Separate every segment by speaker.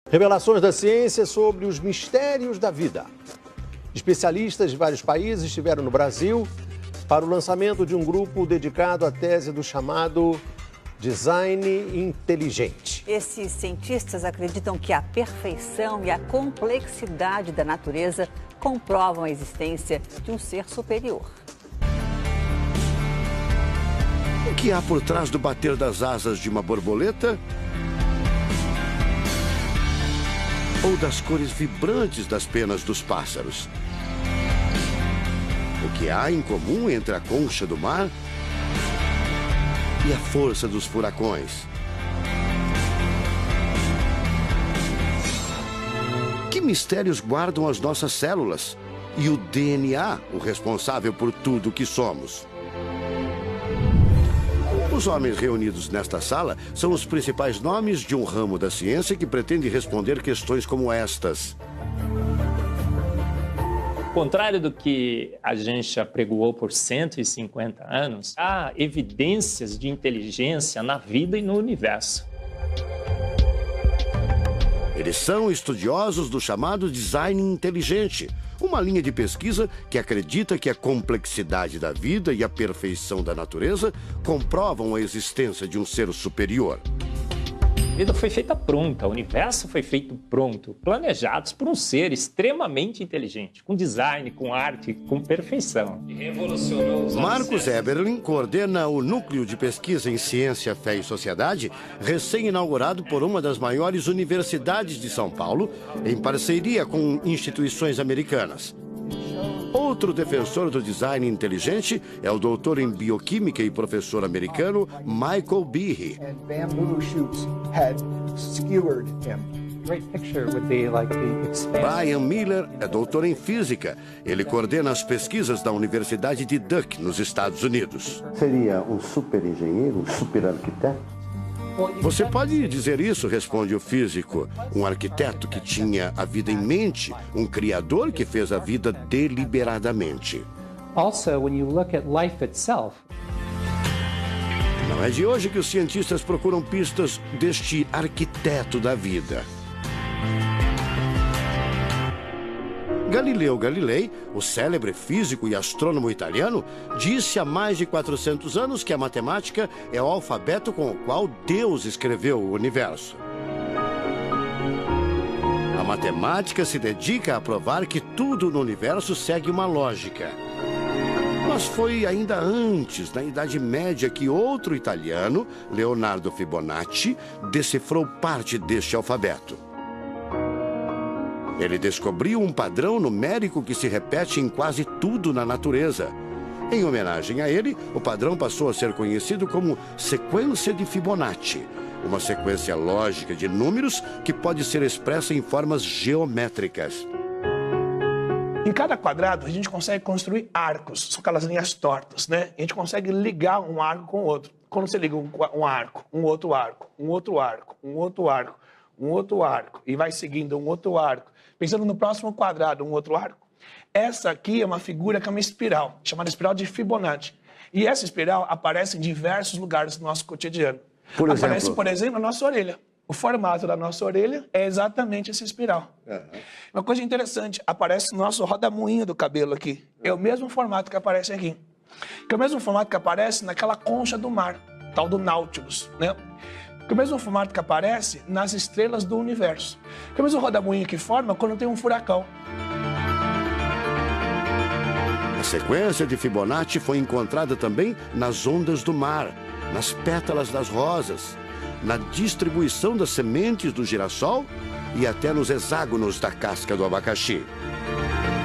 Speaker 1: Revelações da ciência sobre os mistérios da vida. Especialistas de vários países estiveram no Brasil para o lançamento de um grupo dedicado à tese do chamado design inteligente.
Speaker 2: Esses cientistas acreditam que a perfeição e a complexidade da natureza comprovam a existência de um ser superior.
Speaker 3: O que há por trás do bater das asas de uma borboleta? Ou das cores vibrantes das penas dos pássaros? O que há em comum entre a concha do mar e a força dos furacões? Que mistérios guardam as nossas células e o DNA, o responsável por tudo que somos? Os homens reunidos nesta sala são os principais nomes de um ramo da ciência que pretende responder questões como estas.
Speaker 4: Ao contrário do que a gente apregoou por 150 anos, há evidências de inteligência na vida e no universo.
Speaker 3: Eles são estudiosos do chamado design inteligente, uma linha de pesquisa que acredita que a complexidade da vida e a perfeição da natureza comprovam a existência de um ser superior.
Speaker 4: A vida foi feita pronta, o universo foi feito pronto, planejados por um ser extremamente inteligente, com design, com arte, com perfeição.
Speaker 3: Marcos Eberlin coordena o Núcleo de Pesquisa em Ciência, Fé e Sociedade, recém-inaugurado por uma das maiores universidades de São Paulo, em parceria com instituições americanas. Outro defensor do design inteligente é o doutor em bioquímica e professor americano Michael Behe. Brian Miller é doutor em física. Ele coordena as pesquisas da Universidade de Duke, nos Estados Unidos.
Speaker 5: Seria um super engenheiro, um super arquiteto?
Speaker 3: Você pode dizer isso, responde o físico. Um arquiteto que tinha a vida em mente, um criador que fez a vida deliberadamente.
Speaker 6: Also, when you look at life itself,
Speaker 3: não é de hoje que os cientistas procuram pistas deste arquiteto da vida. Galileu Galilei, o célebre físico e astrônomo italiano, disse há mais de 400 anos que a matemática é o alfabeto com o qual Deus escreveu o universo. A matemática se dedica a provar que tudo no universo segue uma lógica. Mas foi ainda antes, na Idade Média, que outro italiano, Leonardo Fibonacci, decifrou parte deste alfabeto. Ele descobriu um padrão numérico que se repete em quase tudo na natureza. Em homenagem a ele, o padrão passou a ser conhecido como sequência de Fibonacci, uma sequência lógica de números que pode ser expressa em formas geométricas.
Speaker 7: Em cada quadrado, a gente consegue construir arcos, são aquelas linhas tortas, né? A gente consegue ligar um arco com o outro. Quando você liga um arco, um outro arco, um outro arco, um outro arco, um outro arco, e vai seguindo um outro arco, pensando no próximo quadrado, um outro arco. Essa aqui é uma figura que é uma espiral, chamada espiral de Fibonacci. E essa espiral aparece em diversos lugares do nosso cotidiano. Aparece, por exemplo, na nossa orelha. O formato da nossa orelha é exatamente essa espiral. Uma coisa interessante, aparece no nosso rodamuinho do cabelo aqui. É o mesmo formato que aparece aqui. Que é o mesmo formato que aparece naquela concha do mar, tal do Nautilus, né? Que é o mesmo formato que aparece nas estrelas do universo. Que é o mesmo rodamuinho que forma quando tem um furacão.
Speaker 3: A sequência de Fibonacci foi encontrada também nas ondas do mar, nas pétalas das rosas, na distribuição das sementes do girassol e até nos hexágonos da casca do abacaxi.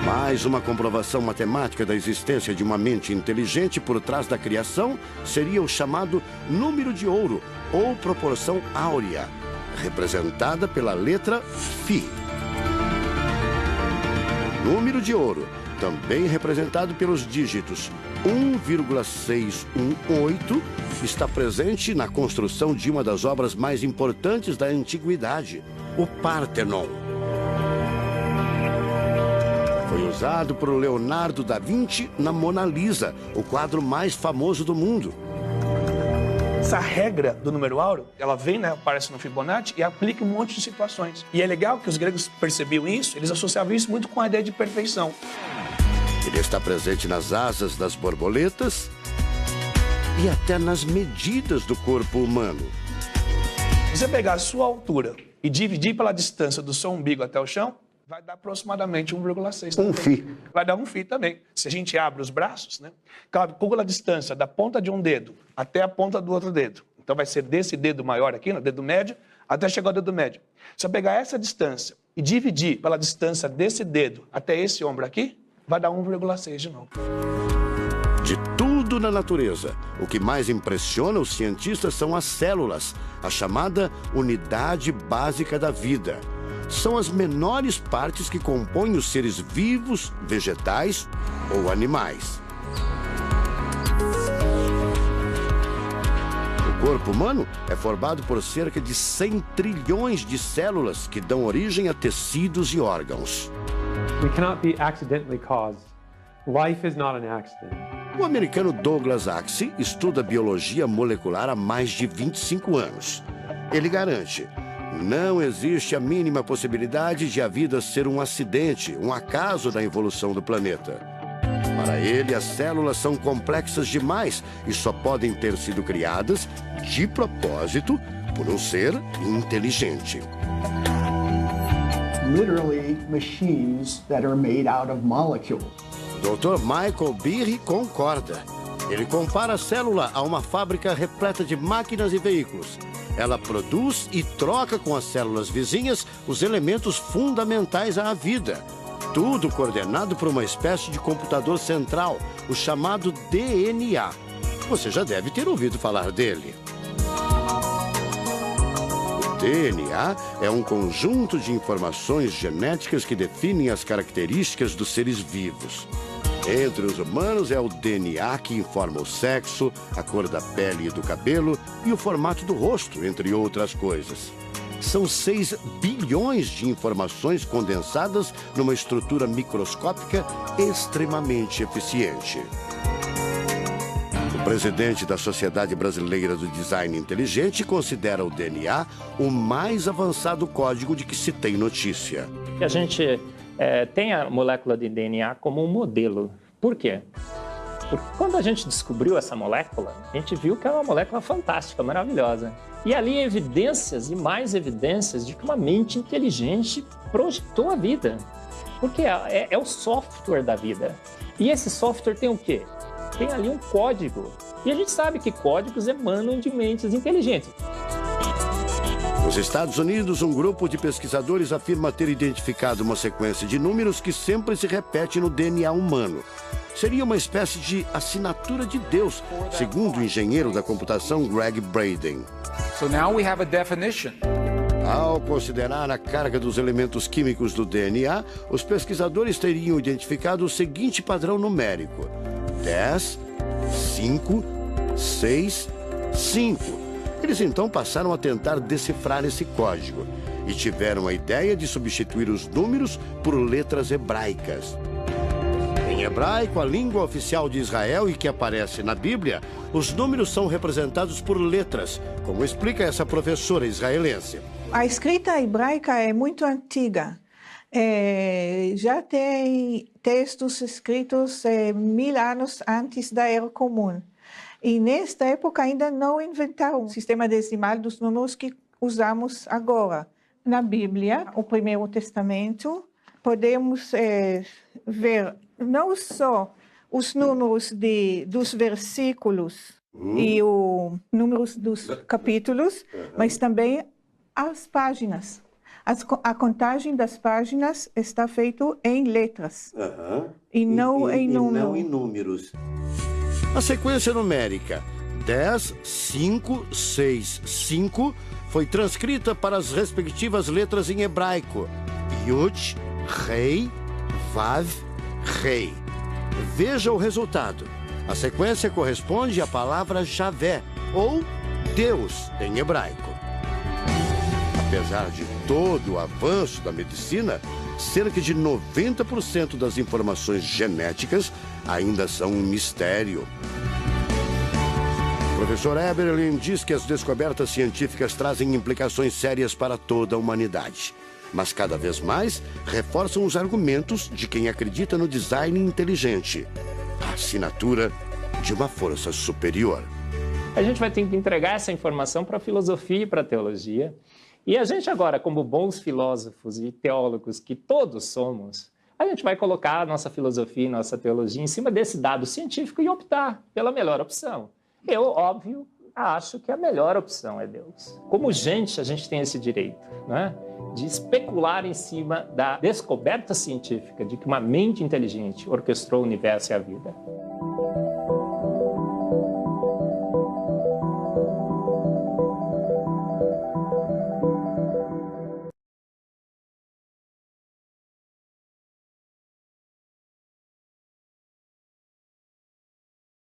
Speaker 3: Mais uma comprovação matemática da existência de uma mente inteligente por trás da criação seria o chamado número de ouro, ou proporção áurea, representada pela letra Φ. Número de ouro, também representado pelos dígitos 1,618, está presente na construção de uma das obras mais importantes da antiguidade, o Parthenon. Foi usado por Leonardo da Vinci na Mona Lisa, o quadro mais famoso do mundo.
Speaker 7: essa regra do número áureo, ela vem, né, aparece no Fibonacci e aplica em um monte de situações. E é legal que os gregos percebiam isso, eles associavam isso muito com a ideia de perfeição.
Speaker 3: Ele está presente nas asas das borboletas e até nas medidas do corpo humano.
Speaker 7: Se você pegar a sua altura e dividir pela distância do seu umbigo até o chão, vai dar aproximadamente 1,6.
Speaker 5: Um φ.
Speaker 7: Vai dar um φ também. Se a gente abre os braços, né, calcula a distância da ponta de um dedo até a ponta do outro dedo. Então vai ser desse dedo maior aqui, no dedo médio, até chegar ao dedo médio. Se eu pegar essa distância e dividir pela distância desse dedo até esse ombro aqui, vai dar 1,6 de novo.
Speaker 3: De tudo na natureza, o que mais impressiona os cientistas são as células, a chamada unidade básica da vida. São as menores partes que compõem os seres vivos, vegetais ou animais. O corpo humano é formado por cerca de 100 trilhões de células que dão origem a tecidos e órgãos.
Speaker 6: We cannot be accidentally caused. Life is not an accident.
Speaker 3: O americano Douglas Axie estuda biologia molecular há mais de 25 anos. Ele garante: não existe a mínima possibilidade de a vida ser um acidente, um acaso da evolução do planeta. Para ele, as células são complexas demais e só podem ter sido criadas de propósito por um ser inteligente.
Speaker 8: Literally machines that are made out of molecules.
Speaker 3: Dr. Michael Behe concorda. Ele compara a célula a uma fábrica repleta de máquinas e veículos. Ela produz e troca com as células vizinhas os elementos fundamentais à vida. Tudo coordenado por uma espécie de computador central, o chamado DNA. Você já deve ter ouvido falar dele. O DNA é um conjunto de informações genéticas que definem as características dos seres vivos. Entre os humanos é o DNA que informa o sexo, a cor da pele e do cabelo e o formato do rosto, entre outras coisas. São 6 bilhões de informações condensadas numa estrutura microscópica extremamente eficiente. O presidente da Sociedade Brasileira do Design Inteligente considera o DNA o mais avançado código de que se tem notícia.
Speaker 4: A gente tem a molécula de DNA como um modelo. Por quê? Porque quando a gente descobriu essa molécula, a gente viu que é uma molécula fantástica, maravilhosa. E ali evidências e mais evidências de que uma mente inteligente projetou a vida. Porque é o software da vida. E esse software tem o quê? Tem ali um código. E a gente sabe que códigos emanam de mentes inteligentes.
Speaker 3: Nos Estados Unidos, um grupo de pesquisadores afirma ter identificado uma sequência de números que sempre se repete no DNA humano. Seria uma espécie de assinatura de Deus, segundo o engenheiro da computação Greg Braden.
Speaker 9: So now we have a definition.
Speaker 3: Ao considerar a carga dos elementos químicos do DNA, os pesquisadores teriam identificado o seguinte padrão numérico: 10, 5, 6, 5. Eles então passaram a tentar decifrar esse código e tiveram a ideia de substituir os números por letras hebraicas. Em hebraico, a língua oficial de Israel e que aparece na Bíblia, os números são representados por letras, como explica essa professora israelense.
Speaker 10: A escrita hebraica é muito antiga. Já tem textos escritos 1000 anos antes da Era Comum. E nesta época ainda não inventaram o sistema decimal dos números que usamos agora. Na Bíblia, o Primeiro Testamento, podemos ver não só os números dos versículos e os números dos capítulos, mas também as páginas. A contagem das páginas está feita em letras e não em números.
Speaker 3: A sequência numérica 10, 5, 6, 5 foi transcrita para as respectivas letras em hebraico: Yud, Rei, Vav, Rei. Veja o resultado. A sequência corresponde à palavra Javé, ou Deus, em hebraico. Apesar de todo o avanço da medicina, cerca de 90% das informações genéticas ainda são um mistério. professor Eberlin diz que as descobertas científicas trazem implicações sérias para toda a humanidade, mas cada vez mais reforçam os argumentos de quem acredita no design inteligente, a assinatura de uma força superior.
Speaker 4: A gente vai ter que entregar essa informação para a filosofia e para a teologia. E a gente agora, como bons filósofos e teólogos que todos somos, a gente vai colocar a nossa filosofia e nossa teologia em cima desse dado científico e optar pela melhor opção. Eu, óbvio, acho que a melhor opção é Deus. Como gente, a gente tem esse direito, né, de especular em cima da descoberta científica de que uma mente inteligente orquestrou o universo e a vida.